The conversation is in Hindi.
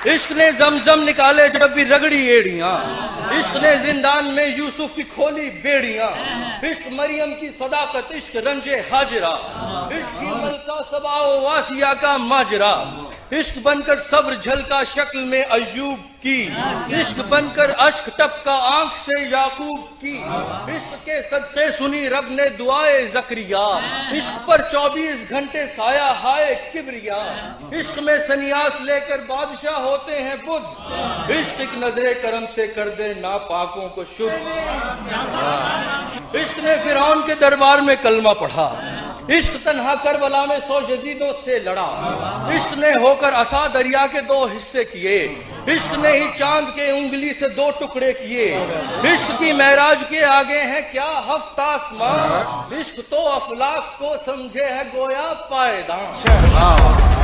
इश्क ने जमजम निकाले जब भी रगड़ी एड़ियां, इश्क ने जिंदान में यूसुफ की खोली बेड़ियां, इश्क मरियम की सदाकत, इश्क रंजे हाजरा, इश्क की मलका सबाओ वासिया का माजरा, इश्क बनकर सब्र झलका शक्ल में अय्यूब की, इश्क बनकर अश्क टपका आंख से याकूब की, इश्क के सदके सुनी रब ने दुआए जकरिया, इश्क पर 24 घंटे साया हाय किबरिया, इश्क में सन्यास लेकर बादशाह होते हैं बुद्ध, इश्क एक नजरे करम से कर दे नापाकों को शुद्ध। इश्क ने फिरौन के दरबार में कलमा पढ़ा, इश्क तन्हा करबला में 100 यजीदों से लड़ा, इश्क ने होकर असा दरिया के 2 हिस्से किए, इश्क ने ही चांद के उंगली से 2 टुकड़े किए, इश्क की महराज के आगे है क्या हफ्ता आसमां, इश्क तो अफलाक को समझे है गोया पायदान।